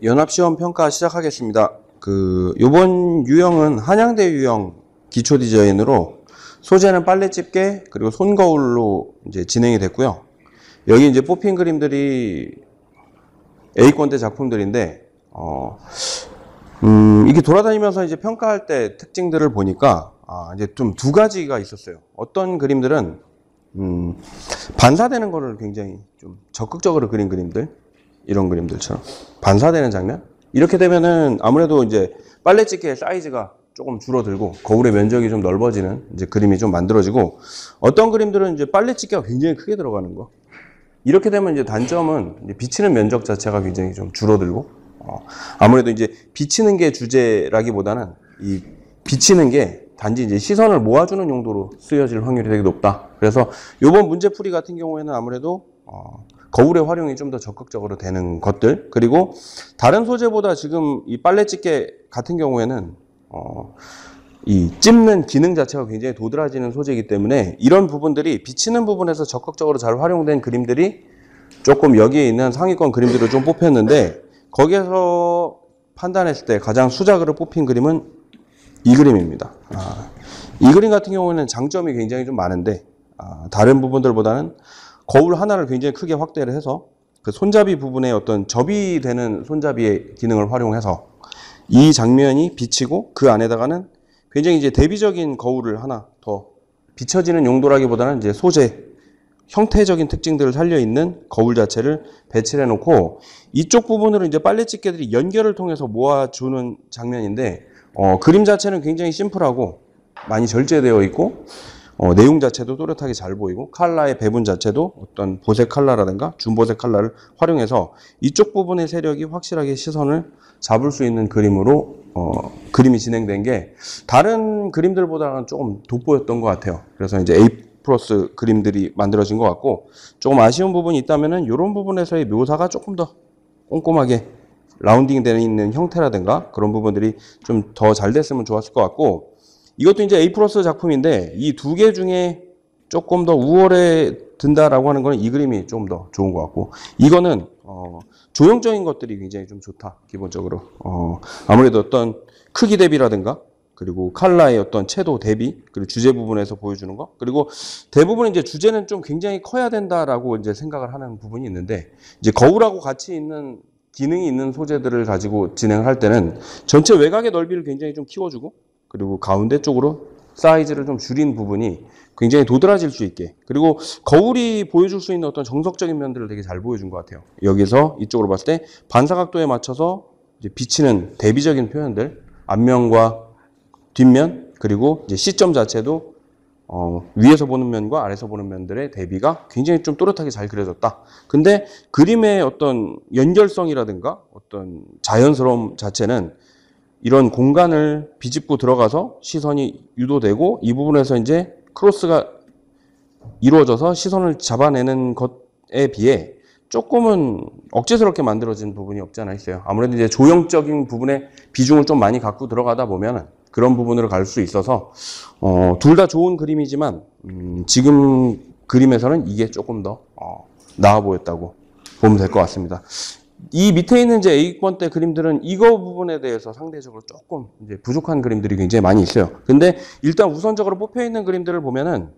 연합시험 평가 시작하겠습니다. 요번 유형은 한양대 유형 기초 디자인으로 소재는 빨래 집게 그리고 손거울로 이제 진행이 됐고요. 여기 이제 뽑힌 그림들이 A권대 작품들인데, 이게 돌아다니면서 이제 평가할 때 특징들을 보니까, 이제 좀 두 가지가 있었어요. 어떤 그림들은, 반사되는 거를 굉장히 좀 적극적으로 그린 그림들, 이런 그림들처럼. 반사되는 장면? 이렇게 되면은 아무래도 이제 빨래 집게의 사이즈가 조금 줄어들고 거울의 면적이 좀 넓어지는 이제 그림이 좀 만들어지고, 어떤 그림들은 이제 빨래 집게가 굉장히 크게 들어가는 거. 이렇게 되면 이제 단점은 이제 비치는 면적 자체가 굉장히 좀 줄어들고, 아무래도 이제 비치는 게 주제라기보다는 이 비치는 게 단지 이제 시선을 모아주는 용도로 쓰여질 확률이 되게 높다. 그래서 이번 문제풀이 같은 경우에는 아무래도 거울의 활용이 좀 더 적극적으로 되는 것들, 그리고 다른 소재보다 지금 이 빨래 집게 같은 경우에는 이 찝는 기능 자체가 굉장히 도드라지는 소재이기 때문에 이런 부분들이 비치는 부분에서 적극적으로 잘 활용된 그림들이 조금 여기에 있는 상위권 그림들을 좀 뽑혔는데, 거기에서 판단했을 때 가장 수작으로 뽑힌 그림은 이 그림입니다. 이 그림 같은 경우에는 장점이 굉장히 좀 많은데, 다른 부분들보다는 거울 하나를 굉장히 크게 확대를 해서 그 손잡이 부분에 어떤 접이 되는 손잡이의 기능을 활용해서 이 장면이 비치고 그 안에다가는 굉장히 이제 대비적인 거울을 하나 더 비춰지는 용도라기보다는 이제 소재, 형태적인 특징들을 살려있는 거울 자체를 배치를 해놓고, 이쪽 부분으로 이제 빨래 집게들이 연결을 통해서 모아주는 장면인데, 그림 자체는 굉장히 심플하고 많이 절제되어 있고, 내용 자체도 또렷하게 잘 보이고, 컬러의 배분 자체도 어떤 보색 컬러라든가 준보색 컬러를 활용해서 이쪽 부분의 세력이 확실하게 시선을 잡을 수 있는 그림으로 그림이 진행된 게 다른 그림들보다는 조금 돋보였던 것 같아요. 그래서 이제 A 플러스 그림들이 만들어진 것 같고, 조금 아쉬운 부분이 있다면은 이런 부분에서의 묘사가 조금 더 꼼꼼하게 라운딩 되어 있는 형태라든가 그런 부분들이 좀 더 잘 됐으면 좋았을 것 같고, 이것도 이제 A 플러스 작품인데 이 두 개 중에 조금 더 우월에 든다라고 하는 거는 이 그림이 좀 더 좋은 것 같고, 이거는 조형적인 것들이 굉장히 좀 좋다. 기본적으로 아무래도 어떤 크기 대비라든가 그리고 컬러의 어떤 채도 대비, 그리고 주제 부분에서 보여주는 거, 그리고 대부분 이제 주제는 좀 굉장히 커야 된다라고 이제 생각을 하는 부분이 있는데, 이제 거울하고 같이 있는 기능이 있는 소재들을 가지고 진행을 할 때는 전체 외곽의 넓이를 굉장히 좀 키워주고, 그리고 가운데 쪽으로 사이즈를 좀 줄인 부분이 굉장히 도드라질 수 있게, 그리고 거울이 보여줄 수 있는 어떤 정석적인 면들을 되게 잘 보여준 것 같아요. 여기서 이쪽으로 봤을 때 반사각도에 맞춰서 이제 비치는 대비적인 표현들, 앞면과 뒷면, 그리고 이제 시점 자체도 위에서 보는 면과 아래서 보는 면들의 대비가 굉장히 좀 또렷하게 잘 그려졌다. 근데 그림의 어떤 연결성이라든가 어떤 자연스러움 자체는 이런 공간을 비집고 들어가서 시선이 유도되고 이 부분에서 이제 크로스가 이루어져서 시선을 잡아내는 것에 비해 조금은 억지스럽게 만들어진 부분이 없지 않아 있어요. 아무래도 이제 조형적인 부분에 비중을 좀 많이 갖고 들어가다 보면 그런 부분으로 갈 수 있어서 둘 다 좋은 그림이지만 지금 그림에서는 이게 조금 더 나아 보였다고 보면 될 것 같습니다. 이 밑에 있는 이제 A권대 그림들은 이거 부분에 대해서 상대적으로 조금 이제 부족한 그림들이 굉장히 많이 있어요. 근데 일단 우선적으로 뽑혀 있는 그림들을 보면은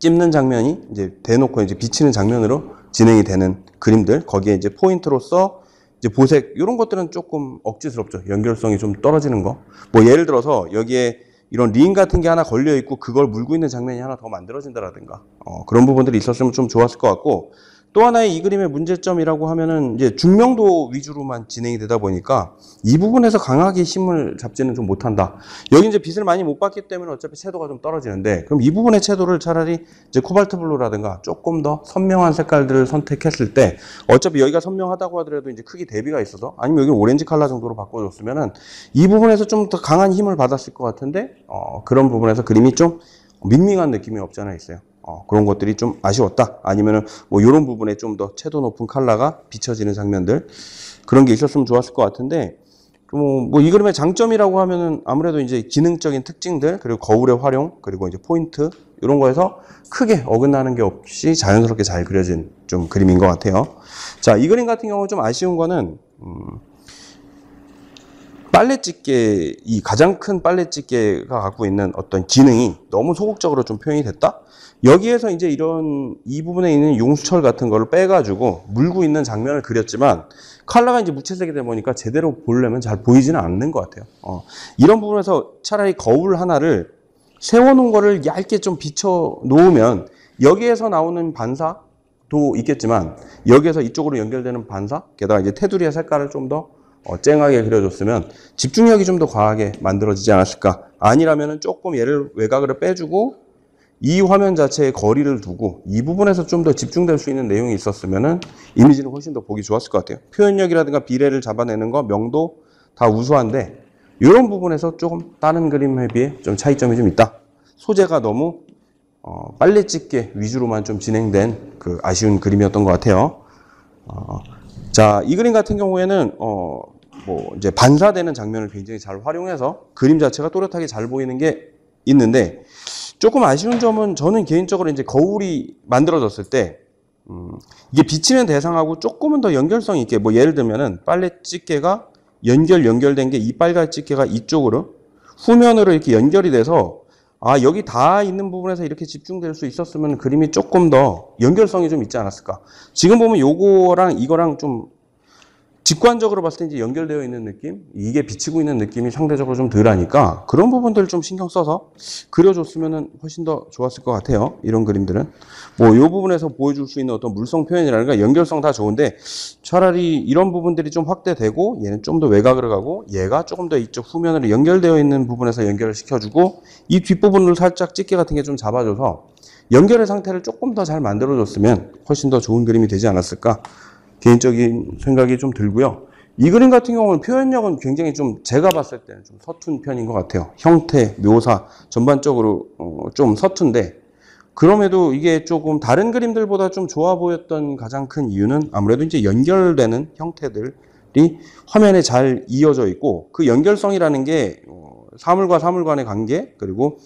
찝는 장면이 이제 대놓고 이제 비치는 장면으로 진행이 되는 그림들, 거기에 이제 포인트로서 이제 보색, 이런 것들은 조금 억지스럽죠. 연결성이 좀 떨어지는 거. 뭐 예를 들어서 여기에 이런 링 같은 게 하나 걸려 있고 그걸 물고 있는 장면이 하나 더 만들어진다라든가 그런 부분들이 있었으면 좀 좋았을 것 같고, 또 하나의 이 그림의 문제점이라고 하면은 이제 중명도 위주로만 진행이 되다 보니까 이 부분에서 강하게 힘을 잡지는 좀 못한다. 여기 이제 빛을 많이 못 받기 때문에 어차피 채도가 좀 떨어지는데, 그럼 이 부분의 채도를 차라리 이제 코발트 블루라든가 조금 더 선명한 색깔들을 선택했을 때, 어차피 여기가 선명하다고 하더라도 이제 크기 대비가 있어서, 아니면 여기 오렌지 컬러 정도로 바꿔줬으면은 이 부분에서 좀 더 강한 힘을 받았을 것 같은데, 그런 부분에서 그림이 좀 밍밍한 느낌이 없지 않아 있어요. 그런 것들이 좀 아쉬웠다. 아니면은 뭐 이런 부분에 좀 더 채도 높은 컬러가 비춰지는 장면들, 그런 게 있었으면 좋았을 것 같은데, 뭐 이 그림의 장점이라고 하면은 아무래도 이제 기능적인 특징들, 그리고 거울의 활용, 그리고 이제 포인트, 이런 거에서 크게 어긋나는 게 없이 자연스럽게 잘 그려진 좀 그림인 것 같아요. 자, 이 그림 같은 경우 좀 아쉬운 거는 빨래집게, 이 가장 큰 빨래집게가 갖고 있는 어떤 기능이 너무 소극적으로 좀 표현이 됐다? 여기에서 이제 이 부분에 있는 용수철 같은 거를 빼가지고 물고 있는 장면을 그렸지만, 컬러가 이제 무채색이 되다 보니까 제대로 보려면 잘 보이지는 않는 것 같아요. 이런 부분에서 차라리 거울 하나를 세워놓은 거를 얇게 좀 비춰 놓으면, 여기에서 나오는 반사도 있겠지만, 여기에서 이쪽으로 연결되는 반사, 게다가 이제 테두리의 색깔을 좀 더 쨍하게 그려줬으면 집중력이 좀 더 과하게 만들어지지 않았을까. 아니라면은 조금 얘를 외곽으로 빼주고 이 화면 자체에 거리를 두고 이 부분에서 좀 더 집중될 수 있는 내용이 있었으면은 이미지는 훨씬 더 보기 좋았을 것 같아요. 표현력이라든가 비례를 잡아내는 거, 명도 다 우수한데 이런 부분에서 조금 다른 그림에 비해 좀 차이점이 좀 있다. 소재가 너무 빨래집게 위주로만 좀 진행된 그 아쉬운 그림이었던 것 같아요. 자, 이 그림 같은 경우에는 뭐 이제 반사되는 장면을 굉장히 잘 활용해서 그림 자체가 또렷하게 잘 보이는 게 있는데, 조금 아쉬운 점은 저는 개인적으로 이제 거울이 만들어졌을 때 이게 비치는 대상하고 조금은 더 연결성 있게, 뭐 예를 들면은 빨래집게가 연결된 게 이 빨간집게가 이쪽으로 후면으로 이렇게 연결이 돼서 여기 다 있는 부분에서 이렇게 집중될 수 있었으면 그림이 조금 더 연결성이 좀 있지 않았을까. 지금 보면 요거랑 이거랑 좀 직관적으로 봤을 때 이제 연결되어 있는 느낌, 이게 비치고 있는 느낌이 상대적으로 좀 덜하니까 그런 부분들 좀 신경 써서 그려줬으면 훨씬 더 좋았을 것 같아요. 이런 그림들은 뭐 이 부분에서 보여줄 수 있는 어떤 물성 표현이라든가 연결성 다 좋은데, 차라리 이런 부분들이 좀 확대되고 얘는 좀 더 외곽으로 가고 얘가 조금 더 이쪽 후면으로 연결되어 있는 부분에서 연결을 시켜주고 이 뒷부분을 살짝 집게 같은 게 좀 잡아줘서 연결의 상태를 조금 더 잘 만들어줬으면 훨씬 더 좋은 그림이 되지 않았을까, 개인적인 생각이 좀 들고요. 이 그림 같은 경우는 표현력은 굉장히 좀 제가 봤을 때는 좀 서툰 편인 것 같아요. 형태, 묘사 전반적으로 좀 서툰데, 그럼에도 이게 조금 다른 그림들보다 좀 좋아 보였던 가장 큰 이유는 아무래도 이제 연결되는 형태들이 화면에 잘 이어져 있고, 그 연결성이라는 게 사물과 사물 간의 관계, 그리고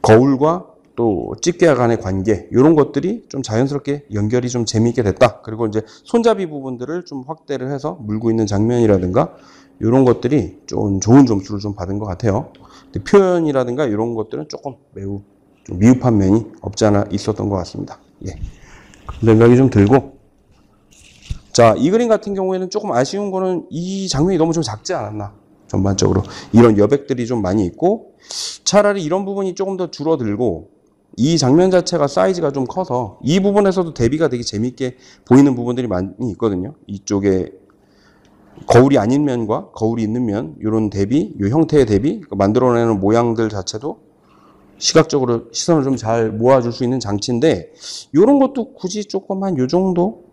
거울과 또 집게와 간의 관계, 이런 것들이 좀 자연스럽게 연결이 좀 재미있게 됐다. 그리고 이제 손잡이 부분들을 좀 확대를 해서 물고 있는 장면이라든가 이런 것들이 좀 좋은 점수를 좀 받은 것 같아요. 근데 표현이라든가 이런 것들은 조금 매우 좀 미흡한 면이 없지 않아 있었던 것 같습니다. 예. 그런 생각이 좀 들고, 자, 이 그림 같은 경우에는 조금 아쉬운 거는 이 장면이 너무 좀 작지 않았나. 전반적으로 이런 여백들이 좀 많이 있고, 차라리 이런 부분이 조금 더 줄어들고 이 장면 자체가 사이즈가 좀 커서 이 부분에서도 대비가 되게 재밌게 보이는 부분들이 많이 있거든요. 이쪽에 거울이 아닌 면과 거울이 있는 면, 이런 대비, 이 형태의 대비, 만들어내는 모양들 자체도 시각적으로 시선을 좀 잘 모아줄 수 있는 장치인데, 이런 것도 굳이 조금 한 요 정도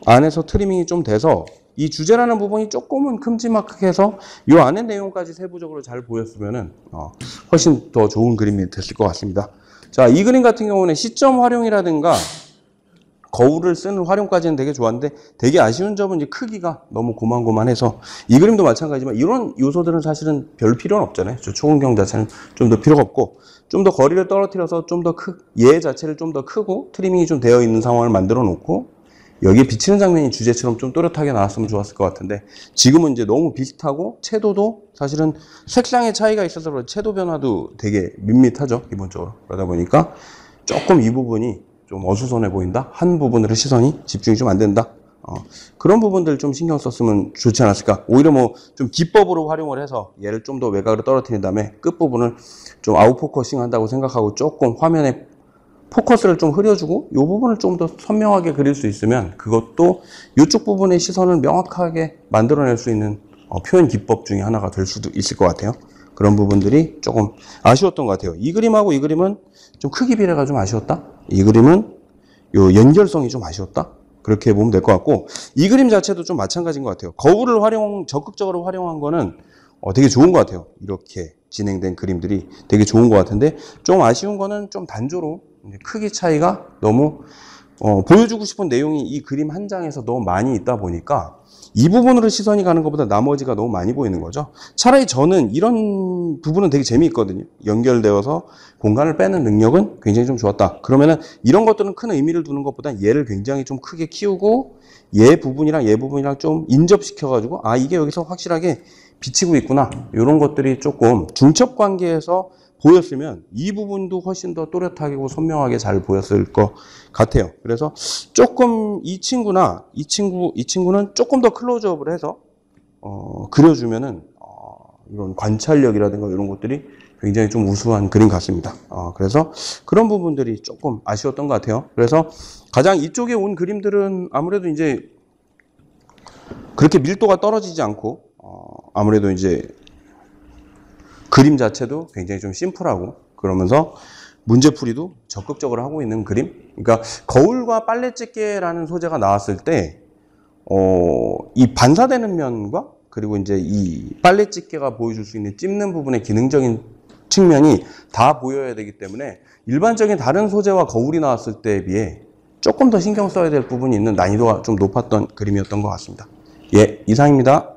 안에서 트리밍이 좀 돼서 이 주제라는 부분이 조금은 큼지막하게 해서 이 안의 내용까지 세부적으로 잘 보였으면은 훨씬 더 좋은 그림이 됐을 것 같습니다. 자, 이 그림 같은 경우는 시점 활용이라든가 거울을 쓰는 활용까지는 되게 좋았는데, 되게 아쉬운 점은 이제 크기가 너무 고만고만해서, 이 그림도 마찬가지지만 이런 요소들은 사실은 별 필요는 없잖아요. 저 초근경 자체는 좀 더 필요가 없고, 좀 더 거리를 떨어뜨려서 좀 더 얘 자체를 좀 더 크고 트리밍이 좀 되어 있는 상황을 만들어 놓고 여기에 비치는 장면이 주제처럼 좀 또렷하게 나왔으면 좋았을 것 같은데, 지금은 이제 너무 비슷하고 채도도 사실은 색상의 차이가 있어서 그런지 채도 변화도 되게 밋밋하죠, 기본적으로. 그러다 보니까 조금 이 부분이 좀 어수선해 보인다, 한 부분으로 시선이 집중이 좀 안 된다, 그런 부분들 좀 신경 썼으면 좋지 않았을까. 오히려 뭐 좀 기법으로 활용을 해서 얘를 좀 더 외곽으로 떨어뜨린 다음에 끝부분을 좀 아웃포커싱 한다고 생각하고 조금 화면에 포커스를 좀 흐려주고 이 부분을 좀 더 선명하게 그릴 수 있으면, 그것도 이쪽 부분의 시선을 명확하게 만들어낼 수 있는 표현 기법 중에 하나가 될 수도 있을 것 같아요. 그런 부분들이 조금 아쉬웠던 것 같아요. 이 그림하고 이 그림은 좀 크기 비례가 좀 아쉬웠다. 이 그림은 요 연결성이 좀 아쉬웠다. 그렇게 보면 될 것 같고, 이 그림 자체도 좀 마찬가지인 것 같아요. 거울을 적극적으로 활용한 거는 되게 좋은 것 같아요. 이렇게 진행된 그림들이 되게 좋은 것 같은데, 좀 아쉬운 거는 좀 단조로 크기 차이가 너무 보여주고 싶은 내용이 이 그림 한 장에서 너무 많이 있다 보니까 이 부분으로 시선이 가는 것보다 나머지가 너무 많이 보이는 거죠. 차라리 저는 이런 부분은 되게 재미있거든요. 연결되어서 공간을 빼는 능력은 굉장히 좀 좋았다. 그러면은 이런 것들은 큰 의미를 두는 것보다 얘를 굉장히 좀 크게 키우고 얘 부분이랑 좀 인접시켜가지고 아 이게 여기서 확실하게 비치고 있구나. 이런 것들이 조금 중첩 관계에서 보였으면 이 부분도 훨씬 더 또렷하고 선명하게 잘 보였을 것 같아요. 그래서 조금 이 친구는 조금 더 클로즈업을 해서 그려주면은 이런 관찰력이라든가 이런 것들이 굉장히 좀 우수한 그림 같습니다. 그래서 그런 부분들이 조금 아쉬웠던 것 같아요. 그래서 가장 이쪽에 온 그림들은 아무래도 이제 그렇게 밀도가 떨어지지 않고 아무래도 이제 그림 자체도 굉장히 좀 심플하고 그러면서 문제풀이도 적극적으로 하고 있는 그림. 그러니까 거울과 빨래집게라는 소재가 나왔을 때 이 반사되는 면과 그리고 이제 이 빨래집게가 보여줄 수 있는 찝는 부분의 기능적인 측면이 다 보여야 되기 때문에 일반적인 다른 소재와 거울이 나왔을 때에 비해 조금 더 신경 써야 될 부분이 있는 난이도가 좀 높았던 그림이었던 것 같습니다. 예, 이상입니다.